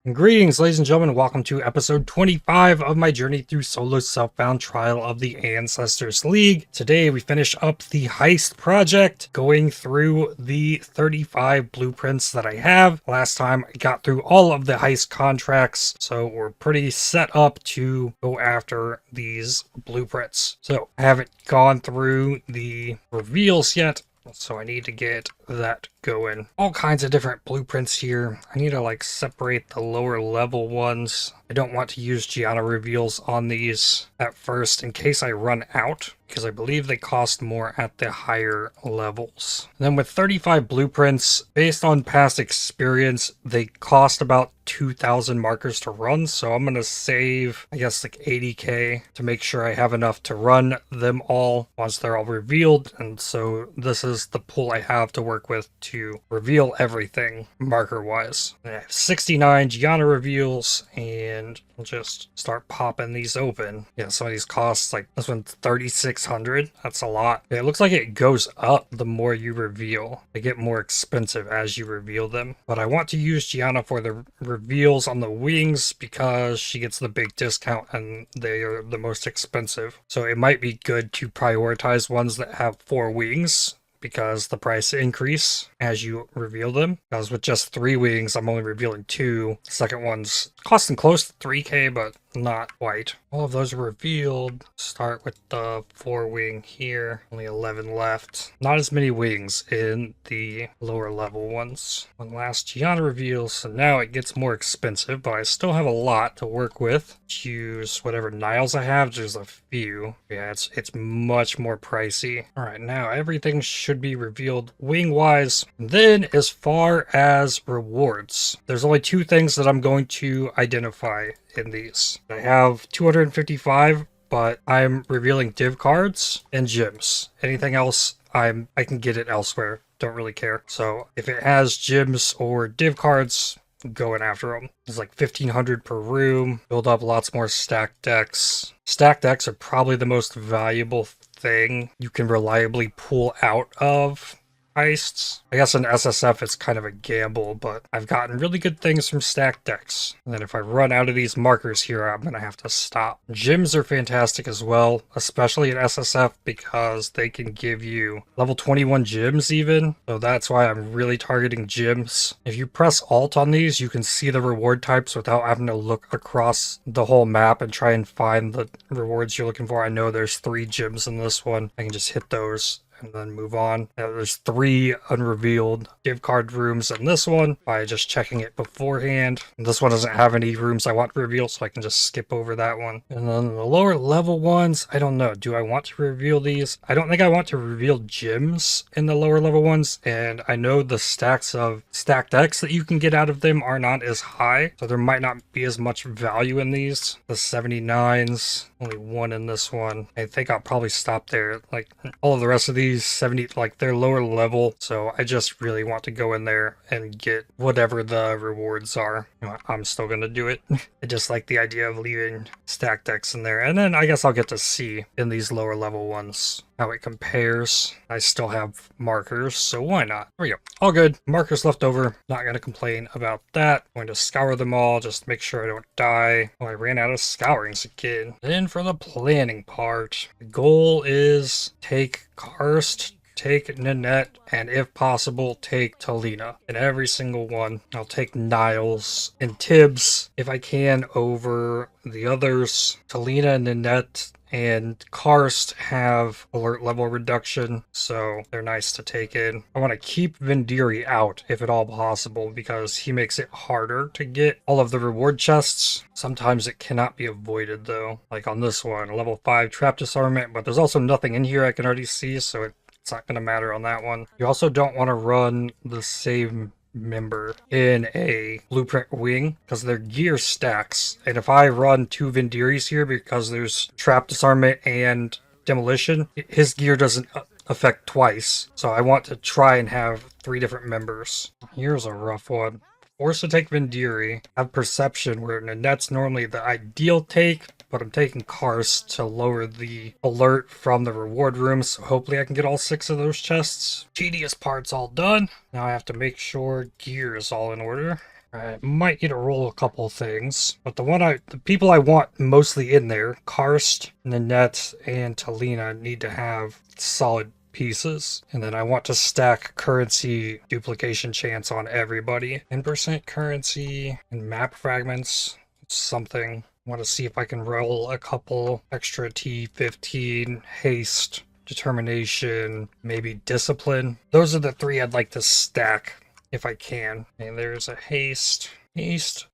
Greetings, ladies and gentlemen. Welcome to episode 25 of my journey through solo self-bound trial of the Ancestors League. Today we finish up the Heist project, going through the 35 blueprints that I have. Last time I got through all of the Heist contracts, so we're pretty set up to go after these blueprints. So I haven't gone through the reveals yet, so I need to get that going. All kinds of different blueprints here. I need to separate the lower level ones. I don't want to use Gianna reveals on these at first in case I run out, because I believe they cost more at the higher levels. And then with 35 blueprints, based on past experience, they cost about 2,000 markers to run, so I'm gonna save, I guess, 80k to make sure I have enough to run them all once they're all revealed. And so this is the pool I have to work with to reveal everything marker wise. I have 69 Gianna reveals, and we'll just start popping these open. Yeah, some of these costs, like this one's 3,600. That's a lot. It looks like it goes up the more you reveal. They get more expensive as you reveal them. But I want to use Gianna for the reveals on the wings because she gets the big discount and they are the most expensive. So it might be good to prioritize ones that have 4 wings, because the price increase as you reveal them. Because with just 3 wings, I'm only revealing 2. The second one's costing close to 3k, but not quite. All of those are revealed. Start with the 4 wing here. Only 11 left. Not as many wings in the lower level ones. One last Gianna reveal, so now it gets more expensive, but I still have a lot to work with. Choose whatever Niles I have. There's a few. Yeah, it's much more pricey. Alright, now everything should be revealed wing-wise. Then, as far as rewards, there's only 2 things that I'm going to identify in these. I have 255, but I'm revealing div cards and gems. Anything else, I can get it elsewhere. Don't really care. So if it has gems or div cards, going after them. It's like 1,500 per room. Build up lots more stacked decks. Stacked decks are probably the most valuable thing you can reliably pull out of heists. I guess in SSF it's kind of a gamble, but I've gotten really good things from stacked decks. And then if I run out of these markers here, I'm gonna have to stop. Gems are fantastic as well, especially in SSF because they can give you level 21 gems even. So that's why I'm really targeting gems. If you press Alt on these, you can see the reward types without having to look across the whole map and try and find the rewards you're looking for. I know there's 3 gems in this one. I can just hit those and then move on. Now, there's 3 unrevealed div card rooms in this one by just checking it beforehand. And this one doesn't have any rooms I want to reveal, so I can just skip over that one. And then the lower level ones, I don't know. Do I want to reveal these? I don't think I want to reveal gems in the lower level ones, and I know the stacks of stacked decks that you can get out of them are not as high, so there might not be as much value in these. The 79s, only 1 in this one. I think I'll probably stop there. Like, all of the rest of these 70, they're lower level, so I just really want to go in there and get whatever the rewards are. You know, I'm still gonna do it. I just like the idea of leaving stacked decks in there, and then I guess I'll get to see in these lower level ones how it compares. I still have markers, so why not? There we go. All good. Markers left over. Not gonna complain about that. Going to scour them all, just make sure I don't die. Oh, I ran out of scourings again. Then for the planning part, the goal is take Karst, take Nanette, and if possible, take Talina. In every single one, I'll take Niles and Tibbs if I can over the others. Talina and Nanette and Karst have alert level reduction, so they're nice to take in. I want to keep Vendiri out if at all possible because he makes it harder to get all of the reward chests. Sometimes it cannot be avoided though, like on this one, a level 5 trap disarmament, but there's also nothing in here I can already see, so it's not going to matter on that one. You also don't want to run the same member in a blueprint wing because their gear stacks, and if I run 2 Vendiris here because there's trap disarmament and demolition, his gear doesn't affect twice, so I want to try and have 3 different members. Here's a rough one. Forced to take Vendiri. I have Perception where Nanette's normally the ideal take, but I'm taking Karst to lower the alert from the reward room, so hopefully I can get all 6 of those chests. Tedious part's all done. Now I have to make sure gear is all in order. I might need to roll a couple things, but the people I want mostly in there, Karst, Nanette, and Talina need to have solid pieces. And then I want to stack currency duplication chance on everybody. 10% currency and map fragments, something. I want to see if I can roll a couple extra T15, haste, determination, maybe discipline. Those are the three I'd like to stack if I can. And there's a haste, haste,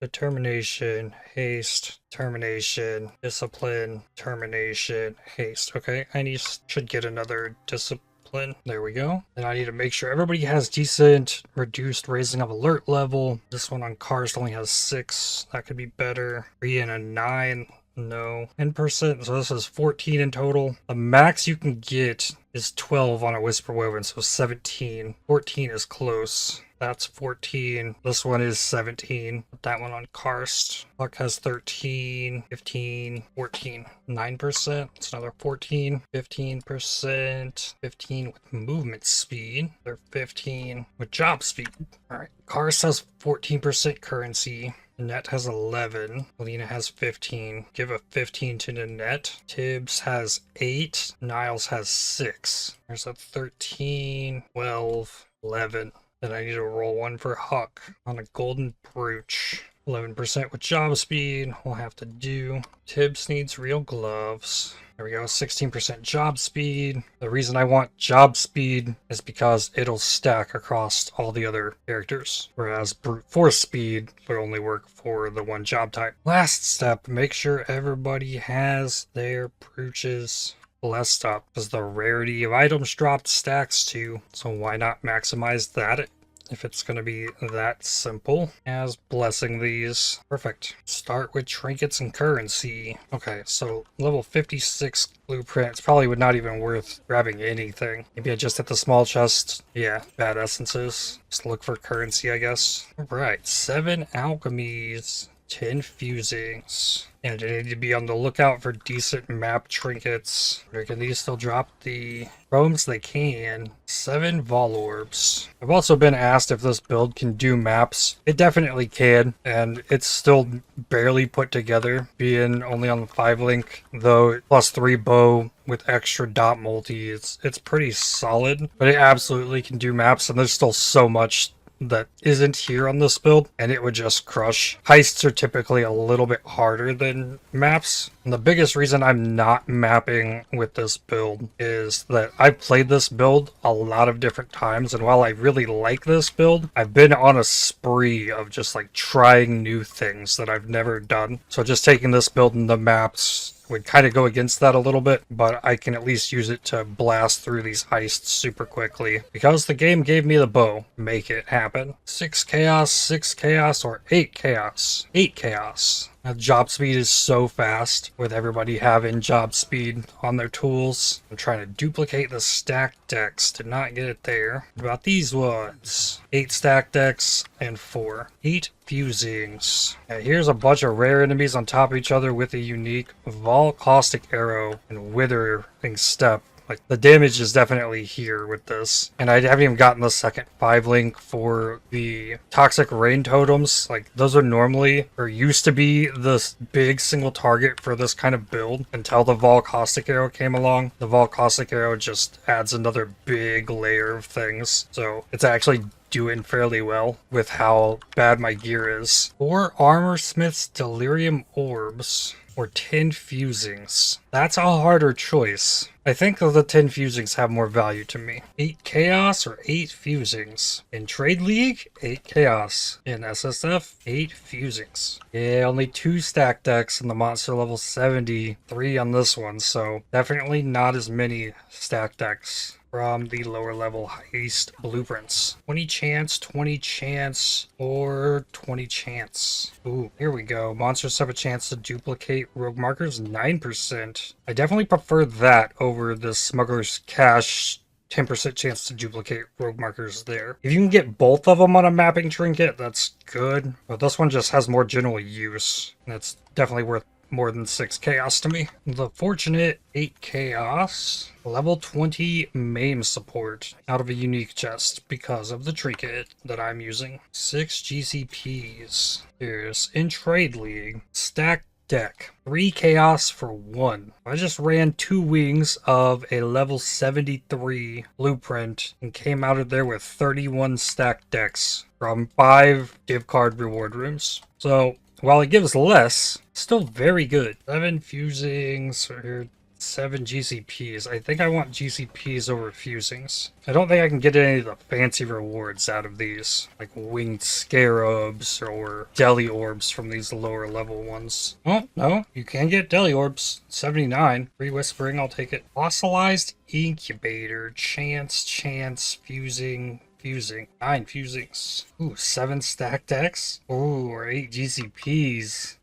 determination, haste, determination, discipline, determination, haste. Okay, should get another discipline. There we go. And I need to make sure everybody has decent reduced raising of alert level. This one on Karst only has 6. That could be better. 3 and a 9. No. 10%, so this is 14 in total. The max you can get is 12 on a Whisper Woven, so 17. 14 is close. That's 14. This one is 17. Put that one on Karst. Luck has 13, 15, 14. 9%. It's another 14. 15%. 15 with movement speed. They're 15 with job speed. Alright. Karst has 14% currency. Nanette has 11. Alina has 15. Give a 15 to Nanette. Tibbs has 8. Niles has 6. There's a 13, 12, 11. Then I need to roll one for Huck on a golden brooch. 11% with job speed. We'll have to do. Tibbs needs real gloves. There we go, 16% job speed. The reason I want job speed is because it'll stack across all the other characters, whereas brute force speed would only work for the one job type. Last step, make sure everybody has their brooches blessed up, because the rarity of items dropped stacks too, so why not maximize that if it's going to be that simple as blessing these. Perfect. Start with trinkets and currency. Okay, so level 56 blueprints probably would not even worth grabbing anything. Maybe I just hit the small chest. Yeah, bad essences. Just look for currency, I guess. Alright, 7 alchemies. 10 fusings. And I need to be on the lookout for decent map trinkets. Or can these still drop the chromes? They can. 7 vol orbs. I've also been asked if this build can do maps. It definitely can, and it's still barely put together, being only on the 5 link, though plus 3 bow with extra dot multi. It's pretty solid, but it absolutely can do maps, and there's still so much that isn't here on this build, and it would just crush. Heists are typically a little bit harder than maps, and the biggest reason I'm not mapping with this build is that I've played this build a lot of different times, and while I really like this build, I've been on a spree of just like trying new things that I've never done. So just taking this build in the maps would kind of go against that a little bit, but I can at least use it to blast through these heists super quickly. Because the game gave me the bow, make it happen. 6 chaos, or 8 chaos. 8 chaos. Job speed is so fast with everybody having job speed on their tools. I'm trying to duplicate the stack decks. Did not get it there. What about these ones? 8 stack decks and 4. 8 fusings. Here's a bunch of rare enemies on top of each other with a unique Caustic arrow and withering step. Like, the damage is definitely here with this. And I haven't even gotten the second 5 link for the toxic rain totems. Like, those are normally, or used to be, this big single target for this kind of build until the Caustic arrow came along. The Caustic arrow just adds another big layer of things. So it's actually doing fairly well with how bad my gear is. 4 Armor Smith's Delirium Orbs, or 10 fusings. That's a harder choice. I think the 10 fusings have more value to me. 8 chaos or 8 fusings. In Trade League, 8 chaos. In SSF, 8 fusings. Yeah, only 2 stack decks in the monster level 70. 3 on this one, so definitely not as many stack decks from the lower level heist blueprints. 20 chance, or 20 chance. Ooh, here we go. Monsters have a chance to duplicate rogue markers, 9%. I definitely prefer that over the Smuggler's Cash 10% chance to duplicate rogue markers there. If you can get both of them on a mapping trinket, that's good. But this one just has more general use, and it's definitely worth more than 6 chaos to me. The fortunate 8 chaos. Level 20 MAME support out of a unique chest because of the trinket that I'm using. 6 GCPs. Here's in Trade League. Stacked deck. 3 chaos for 1. I just ran 2 wings of a level 73 blueprint and came out of there with 31 stacked decks from 5 gift card reward rooms. So while it gives less, still very good. 7 fusings, or 7 GCPs. I think I want GCPs over fusings. I don't think I can get any of the fancy rewards out of these, like winged scarabs or deli orbs from these lower level ones. Oh, no, you can get deli orbs. 79. Free whispering, I'll take it. Fossilized incubator. Chance, fusing. 9 fusings. Ooh, 7 stacked decks. Ooh, or 8 GCPs.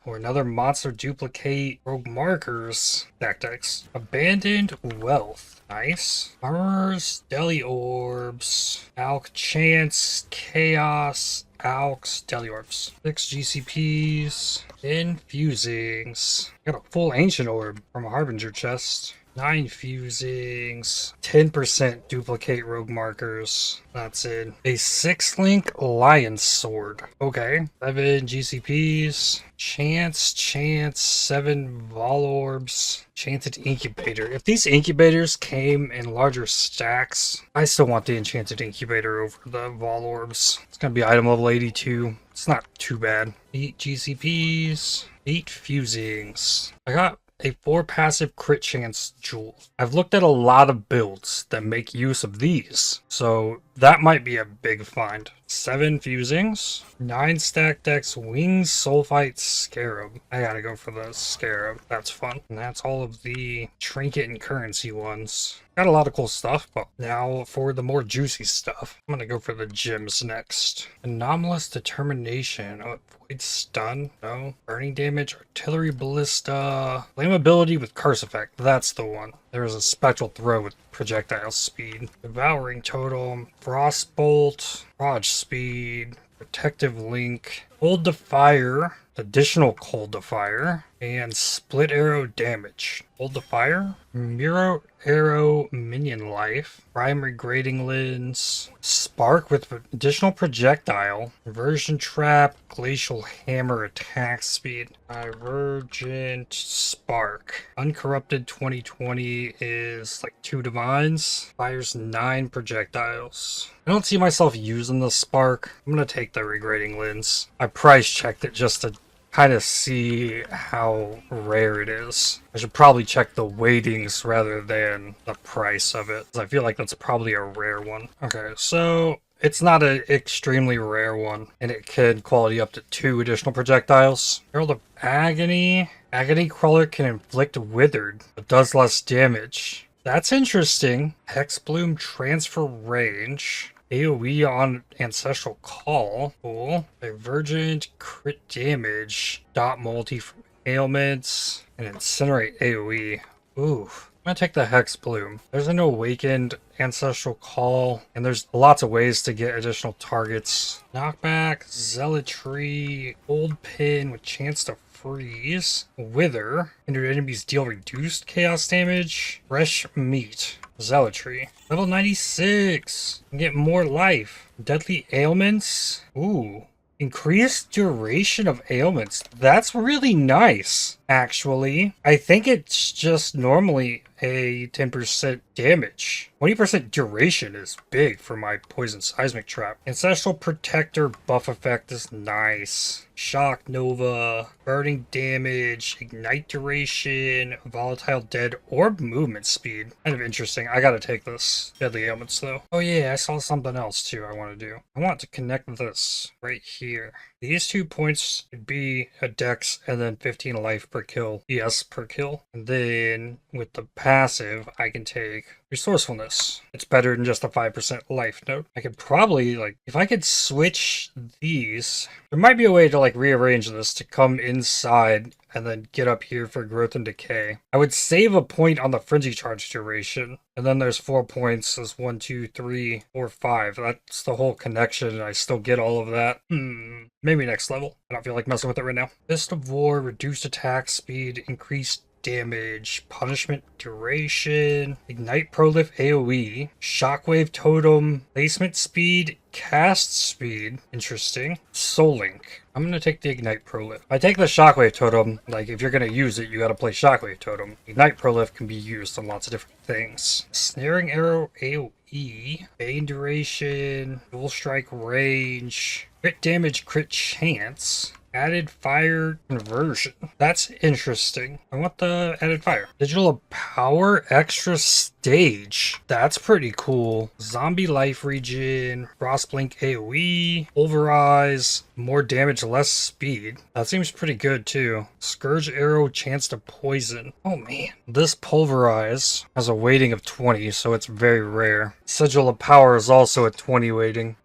Or another monster duplicate rogue markers. Stacked decks. Abandoned wealth. Nice. Armors, deli orbs, Alk chance, chaos, Alks, deli orbs. 6 GCPs. 10 fusings. Got a full ancient orb from a harbinger chest. 9 fusings, 10% duplicate rogue markers. That's it. A 6-link lion sword. Okay. 7 GCPs. Chance, 7 vol orbs. Enchanted incubator. If these incubators came in larger stacks, I still want the enchanted incubator over the vol orbs. It's gonna be item level 82. It's not too bad. 8 GCPs. 8 fusings. I got a 4 passive crit chance jewel. I've looked at a lot of builds that make use of these, so that might be a big find. 7 fusings, 9 stacked decks, wings, sulfite, scarab. I gotta go for the scarab. That's fun. And that's all of the trinket and currency ones. Got a lot of cool stuff, but now for the more juicy stuff, I'm gonna go for the gems next. Anomalous determination. Oh, void stun. No. Burning damage, artillery ballista. Flammability with curse effect. That's the one. There's a spectral throw with projectile speed. Devouring totem. Frostbolt. Proj speed. Protective link. Hold to fire. Additional cold to fire. And split arrow damage. Hold to fire. Mirror arrow minion life. Primary grading lens. Spark with additional projectile. Inversion trap. Glacial hammer attack speed. Divergent spark. Uncorrupted 2020 is like 2 divines. Fires 9 projectiles. I don't see myself using the spark. I'm gonna take the regrading lens. I price checked it just to kind of see how rare it is. I should probably check the weightings rather than the price of it, 'cause I feel like that's probably a rare one. Okay, so it's not an extremely rare one, and it can quality up to 2 additional projectiles. Herald of Agony. Agony Crawler can inflict withered, but does less damage. That's interesting. Hexbloom transfer range. AoE on Ancestral Call. Cool. Divergent crit damage. Dot multi from ailments. And incinerate AoE. Ooh. I'm gonna take the Hex Bloom. There's an awakened Ancestral Call, and there's lots of ways to get additional targets. Knockback, Zealotry, Old Pin with chance to freeze, Wither, hindered enemies deal reduced chaos damage, Fresh Meat, Zealotry. Level 96! Get more life. Deadly Ailments. Ooh. Increased duration of ailments. That's really nice, actually. I think it's just normally a 10% damage. 20% duration is big for my Poison Seismic Trap. Ancestral Protector buff effect is nice. Shock Nova, burning damage, ignite duration, volatile dead orb movement speed. Kind of interesting. I gotta take this. Deadly ailments though. Oh yeah, I saw something else too I want to do. I want to connect this right here. These 2 points would be a dex and then 15 life per kill. ES per kill. And then with the passive, I can take resourcefulness. It's better than just a 5% life note. I could probably, like, if I could switch these, there might be a way to, like, rearrange this to come inside and then get up here for growth and decay. I would save a point on the frenzy charge duration, and then there's 4 points. There's 1, 2, 3, 4, 5. That's the whole connection, and I still get all of that. Maybe next level. I don't feel like messing with it right now. Fist of War, reduced attack speed, increased damage, punishment duration, ignite prolif AoE, shockwave totem, placement speed, cast speed. Interesting. Soul Link. I'm gonna take the ignite prolif. I take the shockwave totem. Like, if you're gonna use it, you gotta play shockwave totem. Ignite prolif can be used on lots of different things. Snaring arrow AoE, bane duration, dual strike range, crit damage, crit chance. Added fire conversion. That's interesting. I want the added fire. Digital power extra stage. That's pretty cool. Zombie life regen, frostblink AoE, pulverize, more damage, less speed. That seems pretty good too. Scourge arrow, chance to poison. Oh man. This pulverize has a weighting of 20, so it's very rare. Sigil of power is also at 20 weighting.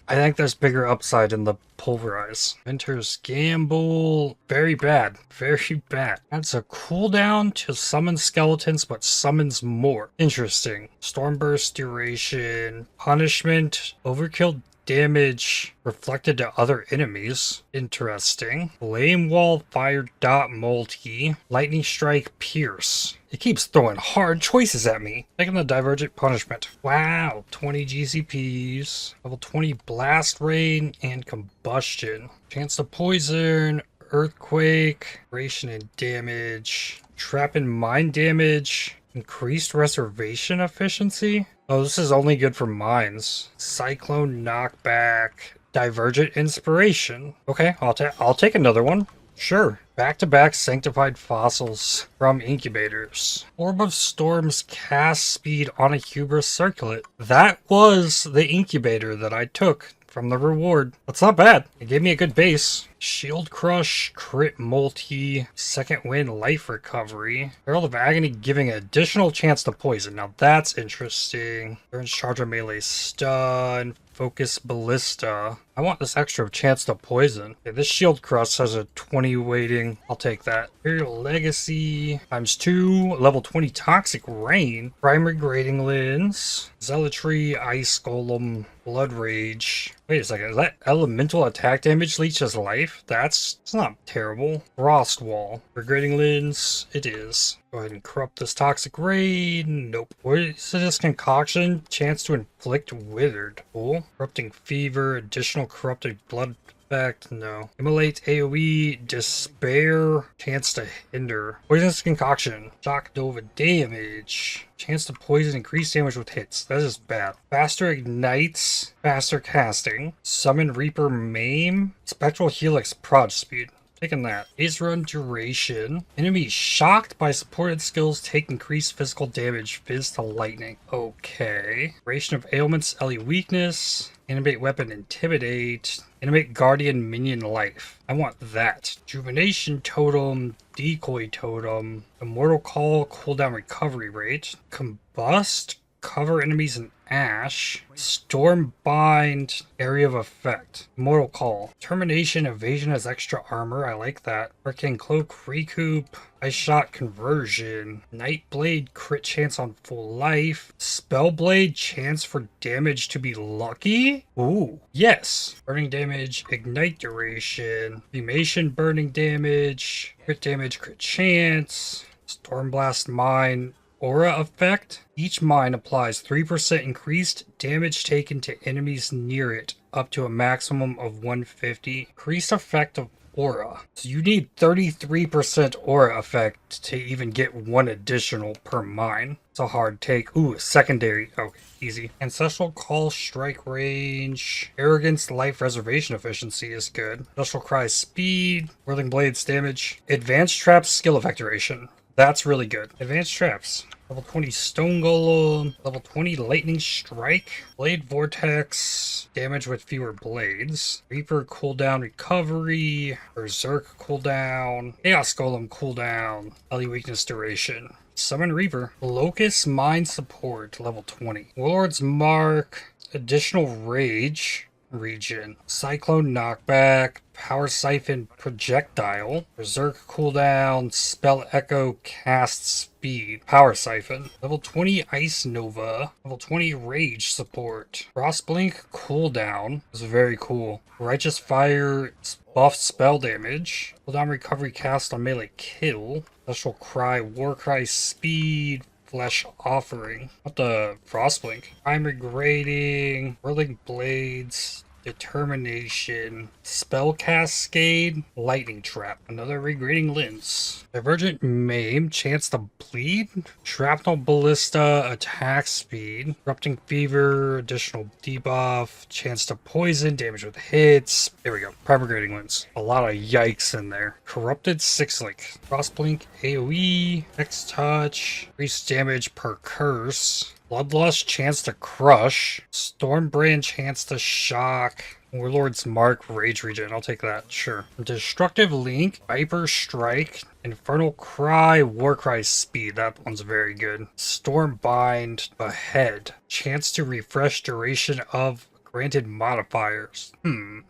I think there's bigger upside in the pulverize. Venter's gamble. Very bad. Very bad. That's a cooldown to summon skeletons, but summons more. Interesting. Stormburst duration. Punishment. Overkill damage reflected to other enemies. Interesting. Flame wall, fire dot multi. Lightning strike, pierce. It keeps throwing hard choices at me. Taking the divergent punishment. Wow, 20 GCPs. Level 20 blast rain and combustion. Chance to poison, earthquake, duration and damage. Trap and mine damage. Increased reservation efficiency. Oh, this is only good for mines. Cyclone knockback. Divergent inspiration. Okay, I'll take another one. Sure. Back-to-back sanctified fossils from incubators. Orb of Storm's cast speed on a hubris circlet. That was the incubator that I took from the reward. That's not bad. It gave me a good base. Shield Crush, crit multi, second wind, life recovery. Herald of Agony giving an additional chance to poison. Now that's interesting. Turns charger melee stun. Focus ballista. I want this extra chance to poison. Okay, this shield crush has a 20 weighting. I'll take that. Imperial Legacy times 2. Level 20 Toxic Rain. Primary Grading Lens. Zealotry, Ice Golem, Blood Rage. Wait a second, is that elemental attack damage leeches life? It's not terrible. Frost Wall. For Grading Lens, it is. Go ahead and corrupt this Toxic Rain. Nope. What is this concoction? Chance to inflict withered. Cool. Corrupting Fever. Additional corrupted blood effect. No. Immolate AoE. Despair. Chance to hinder. Poisonous concoction. Shock Nova damage. Chance to poison. Increased damage with hits. That is bad. Faster ignites. Faster casting. Summon Reaper maim. Spectral Helix prod speed. Taking that. Phase run duration. Enemies shocked by supported skills take increased physical damage. Fizz to lightning. Okay. Duration of ailments. Ellie weakness. Animate weapon intimidate. Animate guardian minion life. I want that. Juvenation totem. Decoy totem. Immortal call. Cooldown recovery rate. Combust. Cover enemies in ash. Storm bind. Area of effect. Immortal call. Termination. Evasion as extra armor. I like that. Hurricane cloak. Recoup. Ice shot conversion. Night blade. Crit chance on full life. Spell blade. Chance for damage to be lucky. Ooh. Yes. Burning damage. Ignite duration. Cremation burning damage. Crit damage. Crit chance. Stormblast mine. Aura effect. Each mine applies 3% increased damage taken to enemies near it, up to a maximum of 150. Increased effect of aura. So you need 33% aura effect to even get one additional per mine. It's a hard take. Ooh, secondary. Okay, easy. Ancestral call strike range. Arrogance life reservation efficiency is good. Ancestral cry speed. Whirling blades damage. Advanced traps skill effect duration. That's really good. Advanced traps. Level 20 Stone Golem. Level 20 Lightning Strike. Blade Vortex. Damage with fewer blades. Reaper cooldown recovery. Berserk cooldown. Chaos Golem cooldown. Ellie weakness duration. Summon Reaper. Locust Mind Support. Level 20. Warlord's Mark. Additional Rage. regen. Cyclone knockback, power siphon projectile, berserk cooldown, spell echo cast speed, power siphon. Level 20 ice nova, level 20 rage support. Frostblink cooldown is very cool. Righteous fire buff spell damage. Cooldown recovery cast on melee kill. Special cry, war cry speed. Flesh offering. What the Frostblink? Primary grading, whirling blades, determination, spell cascade, lightning trap, another regrading lens, divergent maim, chance to bleed, shrapnel ballista, attack speed, erupting fever, additional debuff, chance to poison, damage with hits. There we go. Primary grading lens. A lot of yikes in there. Corrupted six link, crossblink, AoE, X touch, increased damage per curse. Bloodlust, chance to crush. Stormbrand, chance to shock. Warlord's Mark, rage regen. I'll take that, sure. Destructive Link, Viper Strike, Infernal Cry, Warcry Speed. That one's very good. Stormbind, Behead, chance to refresh duration of granted modifiers.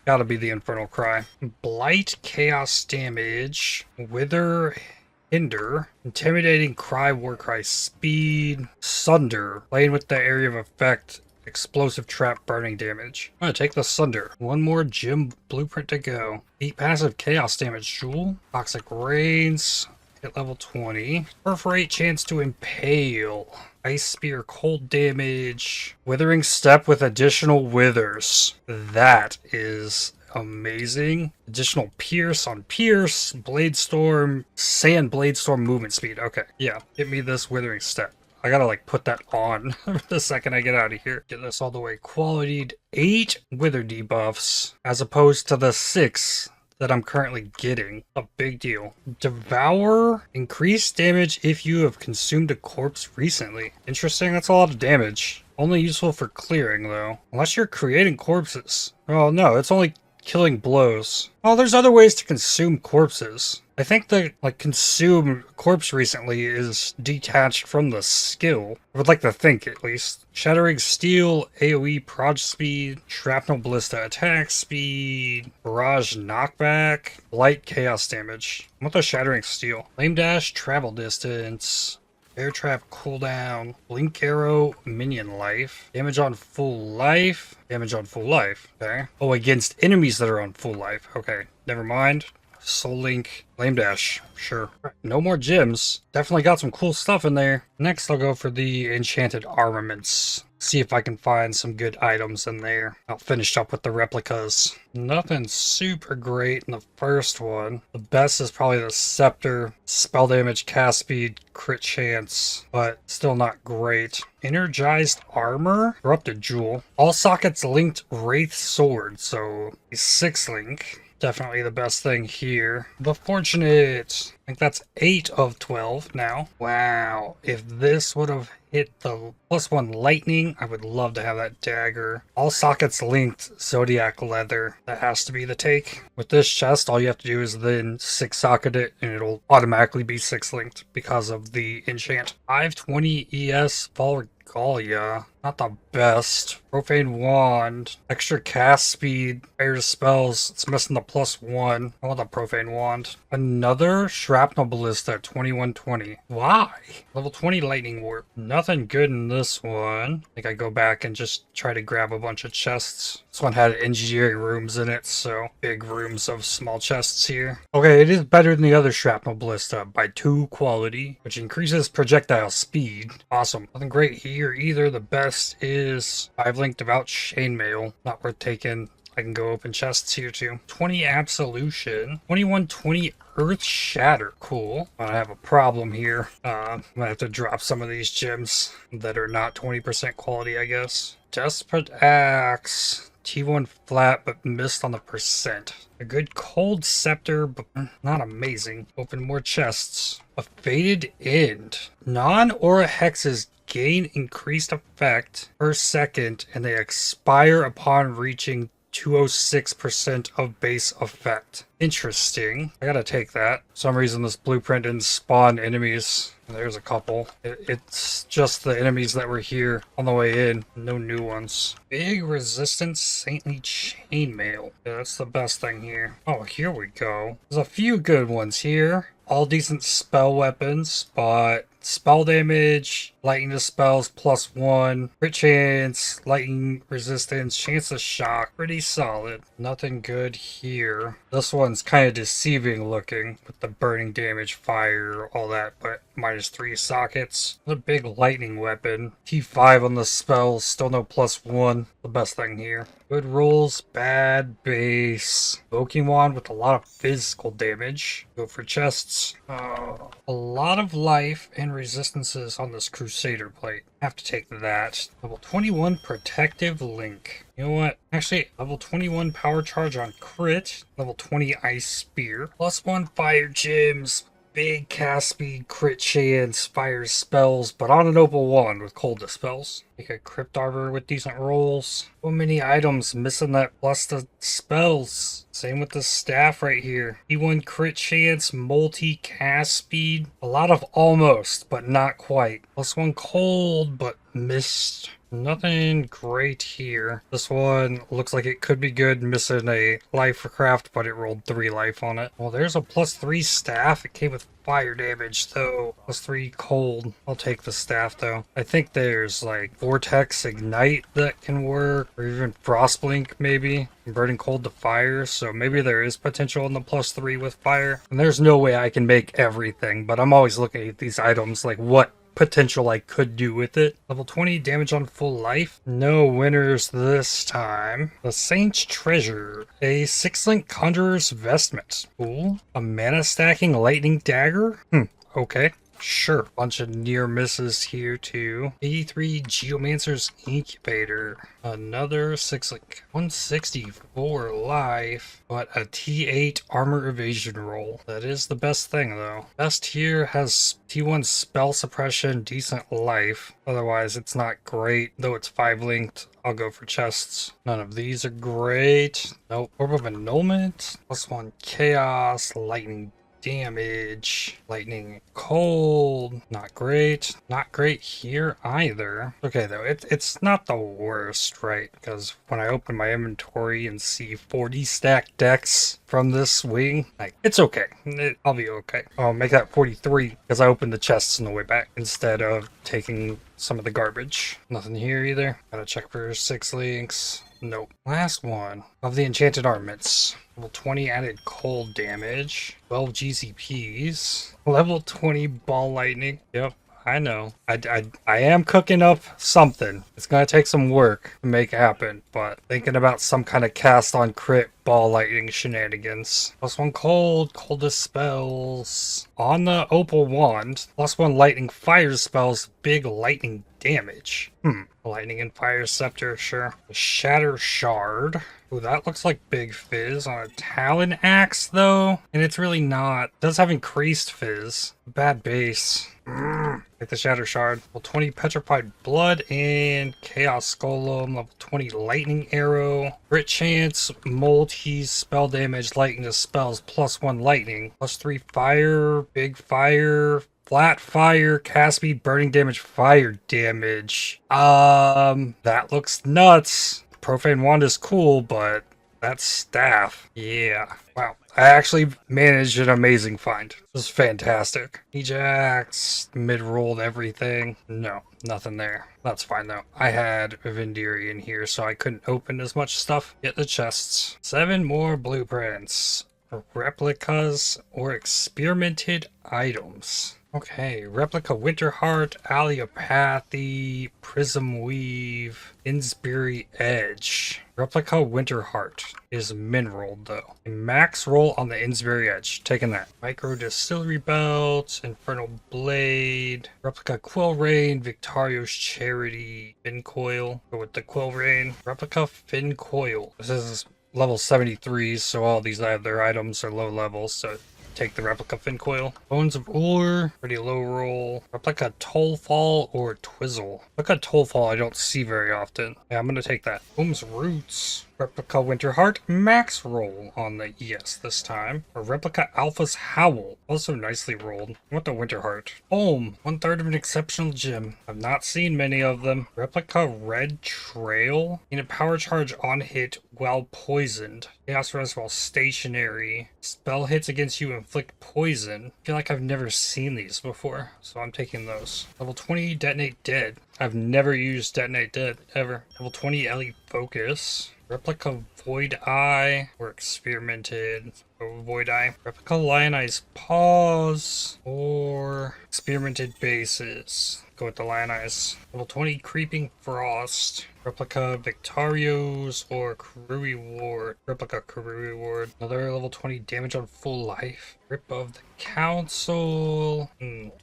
Gotta be the Infernal Cry. Blight, chaos damage, Wither, Hinder, intimidating cry, warcry speed, sunder, playing with the area of effect, explosive trap, burning damage. I'm gonna take the sunder. One more gym blueprint to go. 8 passive chaos damage, Jewel, toxic rains, hit level 20, perforate, chance to impale, ice spear, cold damage, withering step with additional withers. That is amazing. Additional pierce on pierce, blade storm, sand blade storm movement speed. Okay, yeah, give me this withering step. I gotta like put that on the second I get out of here. Get this all the way qualityed. 8 wither debuffs as opposed to the 6 that I'm currently getting. A big deal. Devour, increased damage if you have consumed a corpse recently. Interesting, that's a lot of damage. Only useful for clearing though. Unless you're creating corpses. Oh no, it's only killing blows. Oh, there's other ways to consume corpses. I think the consume corpse recently is detached from the skill. I would like to think at least. Shattering steel, AoE proj speed, shrapnel ballista attack speed, barrage knockback, light chaos damage. I want the shattering steel. Flame dash, travel distance. Air trap cooldown, blink arrow, minion life, damage on full life, damage on full life, okay. Oh, against enemies that are on full life, okay, never mind. Soul Link, Flame Dash, sure. No more gems. Definitely got some cool stuff in there. Next, I'll go for the Enchanted Armaments. See if I can find some good items in there. I'll finish up with the replicas. Nothing super great in the first one. The best is probably the Scepter, spell damage, cast speed, crit chance, but still not great. Energized armor, corrupted jewel. All sockets linked wraith sword, so a 6 link. Definitely the best thing here. The Fortunate. I think that's 8 of 12 now. Wow. If this would have hit the +1 lightning, I would love to have that dagger. All sockets linked Zodiac leather. That has to be the take. With this chest, all you have to do is then 6 socket it and it'll automatically be 6 linked because of the enchant. 520 ES Fall Galia. Not the best. Profane Wand. Extra cast speed. Fire spells. It's missing the +1. I want the Profane Wand. Another Shrapnel Ballista at 2120. Why? Level 20 Lightning Warp. Nothing good in this one. I think I go back and just try to grab a bunch of chests. This one had engineering rooms in it, so big rooms of small chests here. Okay, it is better than the other Shrapnel Ballista by 2 quality, which increases projectile speed. Awesome. Nothing great here either. The best is 5 link Devout Chainmail. Not worth taking. I can go open chests here too. 20 Absolution. 2120 Earth Shatter. Cool. I have a problem here. I'm gonna have to drop some of these gems that are not 20% quality, I guess. Desperate Axe. T1 flat, but missed on the percent. A good Cold Scepter, but not amazing. Open more chests. A Fated End. Non-aura hexes gain increased effect per second, and they expire upon reaching 206% of base effect. Interesting. I gotta take that. For some reason this blueprint didn't spawn enemies. There's a couple. It's just the enemies that were here on the way in. No new ones. Big resistance saintly chainmail. Yeah, that's the best thing here. Oh, here we go. There's a few good ones here. All decent spell weapons, but spell damage, lightning dispels +1, crit chance, lightning resistance, chance of shock, pretty solid. Nothing good here. This one's kind of deceiving looking with the burning damage, fire, all that, but -3 sockets. A big lightning weapon. T5 on the spells, still no +1. The best thing here. Good rolls, bad base. Evoking wand with a lot of physical damage. Go for chests. A lot of life and resistances on this Crusader plate. Have to take that. Level 21 Protective Link. You know what? Actually, level 21 Power Charge on crit. Level 20 Ice Spear. +1 Fire Gems. Big cast speed, crit chance, fire spells, but on an opal wand with cold dispels. Make a crypt arbor with decent rolls. So many items missing that plus the spells. Same with the staff right here. E1 crit chance, multi cast speed. A lot of almost, but not quite. +1 cold, but missed. Nothing great here. This one looks like it could be good, missing a life for craft, but it rolled 3 life on it. Well, there's a +3 staff. It came with fire damage though. +3 cold. I'll take the staff though. I think there's like Vortex Ignite that can work, or even Frostblink maybe. Converting cold to fire, so maybe there is potential in the +3 with fire. And there's no way I can make everything, but I'm always looking at these items like what potential I could do with it. Level 20 damage on full life. No winners this time. The Saint's Treasure. A 6-link Conjurer's Vestment. Cool. A mana stacking lightning dagger. Okay. Sure. Bunch of near misses here too. 83 Geomancer's Incubator. Another 6-link. 164 life, but a T8 armor evasion roll. That is the best thing though. Best here has T1 spell suppression, decent life. Otherwise it's not great. Though it's 5-linked, I'll go for chests. None of these are great. Nope. Orb of Annulment. +1 chaos, lightning damage, lightning cold, not great. Not great here either. Okay though, it's not the worst, right? Because when I open my inventory and see 40 stacked decks from this wing, like, it's okay. I'll be okay. I'll make that 43 because I opened the chests on the way back instead of taking some of the garbage. Nothing here either. Gotta check for 6 links. Nope. Last one of the Enchanted Armaments. Level 20 added cold damage. 12 GCPs. Level 20 ball lightning. Yep, I know. I am cooking up something. It's gonna take some work to make happen, but thinking about some kind of cast on crit ball lightning shenanigans. +1 cold, coldest spells. On the opal wand, +1 lightning fire spells, big lightning damage. Lightning and fire scepter, sure. A shatter shard. Ooh, that looks like big fizz on a talon axe though, and it's really not. It does have increased fizz. Bad base. Take the shatter shard. Level 20 petrified blood and chaos golem. Level 20 lightning arrow. Crit chance, multi spell damage, lightning dispels, +1 lightning, +3 fire, big fire. Flat fire, cast speed, burning damage, fire damage. That looks nuts. Profane wand is cool, but that's staff. Yeah. Wow. I actually managed an amazing find. This is fantastic. Ajax, mid-rolled everything. No, nothing there. That's fine though. I had Vindiri in here, so I couldn't open as much stuff. Get the chests. 7 more blueprints. Replicas or experimented items. Okay, Replica Winterheart, Allopathy, Prism Weave, Innsbury Edge. Replica Winterheart is min-rolled though. A max roll on the Innsbury Edge, taking that. Micro Distillery Belt, Infernal Blade, Replica Quill Rain, Victario's Charity, Fin Coil. Go with the Quill Rain. Replica Fin Coil. This is level 73, so all these other items are low levels, so take the Replica Fin Coil. Bones of Ur, pretty low roll. Replica Tollfall or Twizzle. Replica Tollfall I don't see very often. Yeah, I'm gonna take that. Boom's Roots. Replica Winterheart max roll on the ES this time. A Replica Alpha's Howl, also nicely rolled. I want the Winterheart. Olm, 1/3 of an exceptional gem. I've not seen many of them. Replica Red Trail. In a power charge on hit while poisoned. Chaos Res while stationary. Spell hits against you inflict poison. I feel like I've never seen these before, so I'm taking those. Level 20 Detonate Dead. I've never used Detonate Dead, ever. Level 20 Ellie Focus. Replica Void Eye, or experimented Void Eye. Replica Lionized Paws, or experimented Bases. Go with the Lionized. Level 20 Creeping Frost. Replica Victario's or Karui Ward. Replica Karui Ward. Another level 20 damage on full life. Grip of the Council.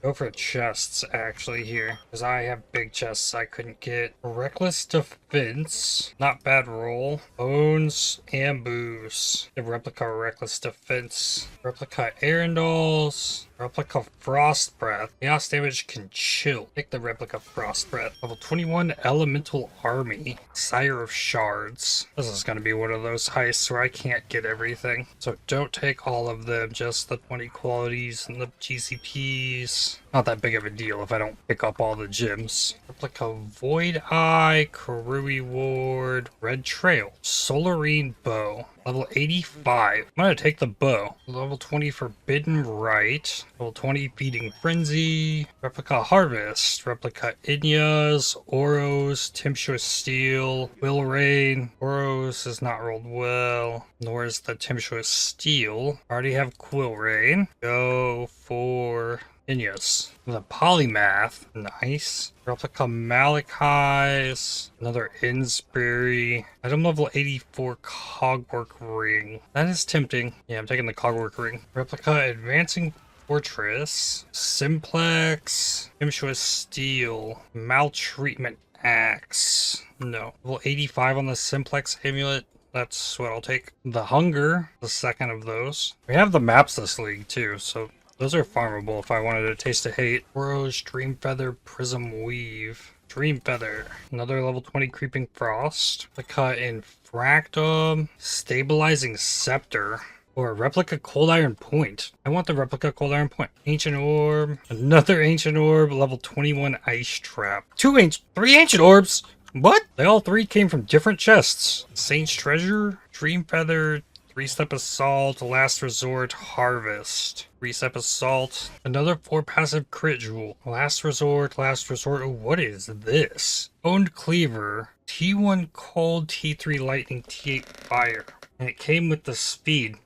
Go for chests actually here, because I have big chests I couldn't get. Reckless Defense. Not bad roll. Bones Ambush. The Replica Reckless Defense. Replica Arendals. Replica Frost Breath. Chaos damage can chill. Take the Replica Frost Breath. Level 21 Elemental Army. Sire of Shards. This is going to be one of those heists where I can't get everything. So don't take all of them, just the 20 qualities and the GCPs. Not that big of a deal if I don't pick up all the gems. Replica Void Eye, Karui Ward, Red Trail, Solarine Bow, level 85. I'm gonna take the bow. Level 20 Forbidden Right, level 20 Feeding Frenzy, Replica Harvest, Replica Inyas, Oros, Tempestuous Steel, Will Rain. Oros is not rolled well, nor is the Tempestuous Steel. I already have Quill Rain. Go for Inyas. The Polymath, nice. Replica Malachai's, another Innsbury. Item level 84 Cogwork Ring. That is tempting. Yeah, I'm taking the Cogwork Ring. Replica Advancing Fortress, Simplex, Tempestuous Steel, Maltreatment Axe. No. Level 85 on the Simplex Amulet. That's what I'll take. The Hunger, the second of those. We have the maps this league too, so those are farmable if I wanted a Taste of Hate. Rose, Dreamfeather, Prism Weave. Dreamfeather. Another level 20 Creeping Frost. Replica Infractum. Stabilizing Scepter. Or Replica Cold Iron Point. I want the Replica Cold Iron Point. Ancient Orb. Another Ancient Orb. Level 21 Ice Trap. Three Ancient Orbs? What? They all three came from different chests. Saint's Treasure. Dreamfeather. 3-Step Assault, Last Resort, Harvest. 3-Step Assault, another 4 passive crit jewel. Last Resort, oh, what is this? Owned Cleaver, T1 Cold, T3 Lightning, T8 Fire. And it came with the speed.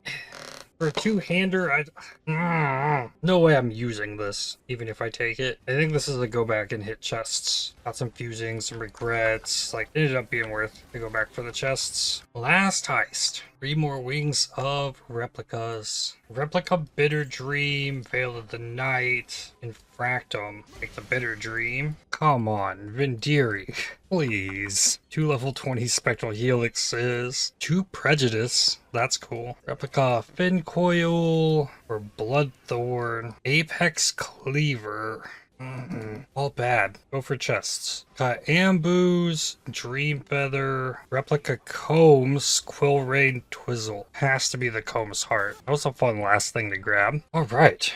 For a two-hander, no way I'm using this, even if I take it. I think this is a go back and hit chests. Got some fusing, some regrets. Like, it ended up being worth to go back for the chests. Last heist. 3 more wings of replicas. Replica Bitter Dream, Veil of the Night, Infractum. Like the Bitter Dream. Come on, Vindiri. Please. 2 level 20 Spectral Helixes. 2 Prejudice. That's cool. Replica Fin Coil or Bloodthorn. Apex Cleaver. All bad. Go for chests. Got Ambush, Dreamfeather, Replica Combs, Quill Rain, Twizzle. Has to be the Combs Heart. That was a fun last thing to grab. Alright.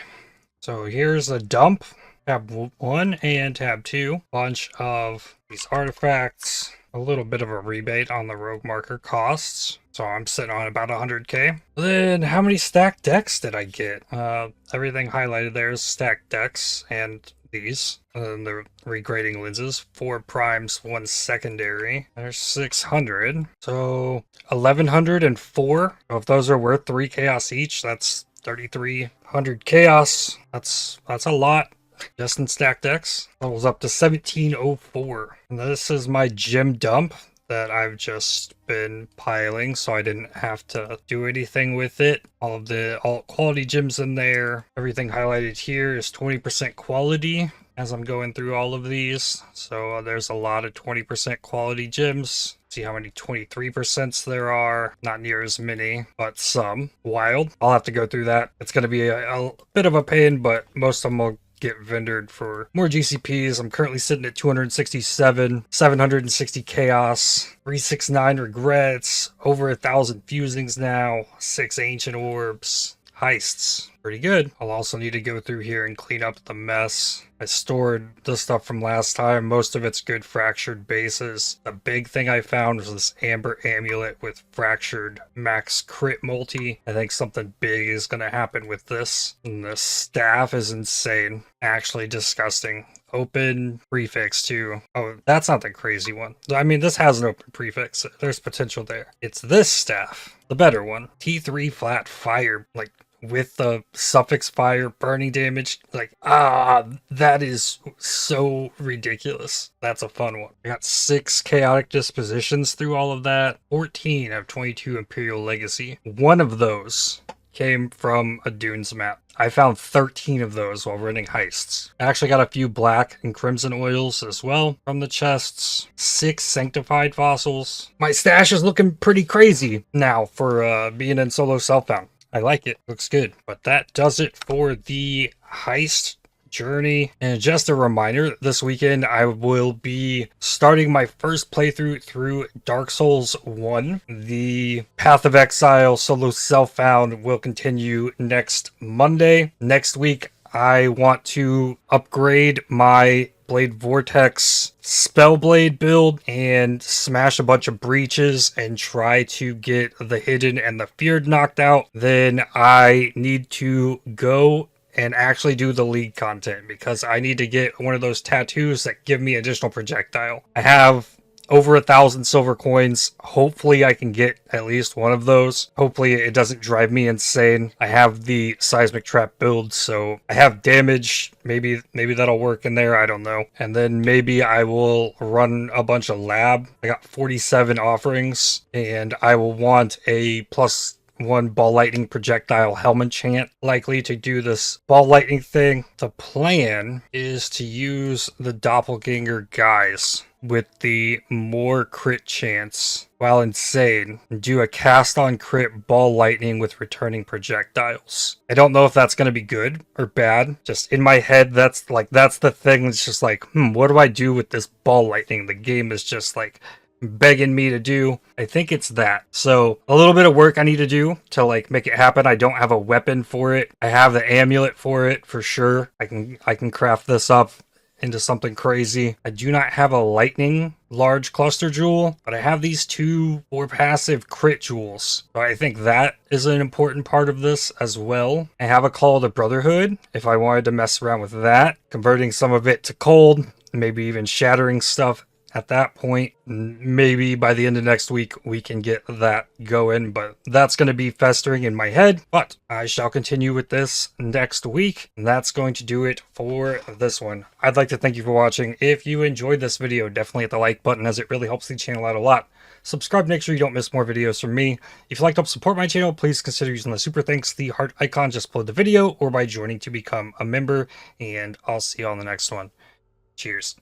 So here's a dump. Tab 1 and tab 2. Bunch of these artifacts. A little bit of a rebate on the rogue marker costs. So I'm sitting on about 100k. Then how many stacked decks did I get? Everything highlighted there is stacked decks and these. And then the regrading lenses. 4 primes, 1 secondary. There's 600. So 1104. So if those are worth 3 chaos each, that's 3300 chaos. That's a lot. Just in stacked decks. Levels up to 1704. And this is my gem dump that I've just been piling, so I didn't have to do anything with it. All of the alt quality gems in there. Everything highlighted here is 20% quality as I'm going through all of these. So there's a lot of 20% quality gems. See how many 23% there are. Not near as many, but some. Wild. I'll have to go through that. It's going to be a bit of a pain, but most of them will get vendored for more GCPs. I'm currently sitting at 267, 760 chaos, 369 regrets, over 1,000 fusings now, 6 ancient orbs. Heists. Pretty good. I'll also need to go through here and clean up the mess. I stored the stuff from last time. Most of it's good fractured bases. The big thing I found was this amber amulet with fractured max crit multi. I think something big is going to happen with this. And the staff is insane. Actually disgusting. Open prefix too. Oh, that's not the crazy one. I mean, this has an open prefix. There's potential there. It's this staff. The better one. T3 flat fire. Like, with the suffix fire burning damage, like, that is so ridiculous. That's a fun one. I got 6 chaotic dispositions through all of that. 14 of 22 Imperial Legacy. One of those came from a Dunes map. I found 13 of those while running heists. I actually got a few black and crimson oils as well from the chests. 6 sanctified fossils. My stash is looking pretty crazy now for being in solo self-found. I like it. Looks good. But that does it for the heist journey. And just a reminder, this weekend I will be starting my first playthrough through Dark Souls 1. The Path of Exile solo self-found will continue next Monday. Next week, I want to upgrade my Blade Vortex Spellblade build and smash a bunch of breaches and try to get the hidden and the feared knocked out. Then I need to go and actually do the league content because I need to get one of those tattoos that give me additional projectile. I have over 1,000 silver coins. Hopefully I can get at least one of those. Hopefully it doesn't drive me insane. I have the seismic trap build, so I have damage. Maybe that'll work in there. I don't know. And then maybe I will run a bunch of lab. I got 47 offerings and I will want a +1 ball lightning projectile helmet chant, likely to do this ball lightning thing. The plan is to use the doppelganger guys with the more crit chance while insane, do a cast on crit ball lightning with returning projectiles. I don't know if that's going to be good or bad. Just in my head, that's the thing that's just like, what do I do with this ball lightning? The game is just like begging me to do. I think it's that. So a little bit of work I need to do to like make it happen. I don't have a weapon for it. I have the amulet for it for sure. I can craft this up into something crazy. I do not have a lightning large cluster jewel, but I have these 2 for passive crit jewels. So I think that is an important part of this as well. I have a Call of the Brotherhood if I wanted to mess around with that, converting some of it to cold, maybe even shattering stuff at that point. Maybe by the end of next week we can get that going, but that's going to be festering in my head. But I shall continue with this next week, and that's going to do it for this one. I'd like to thank you for watching. If you enjoyed this video, definitely hit the like button as it really helps the channel out a lot. Subscribe to make sure you don't miss more videos from me. If you'd like to help support my channel, please consider using the super thanks, the heart icon just below the video, or by joining to become a member, and I'll see you on the next one. Cheers.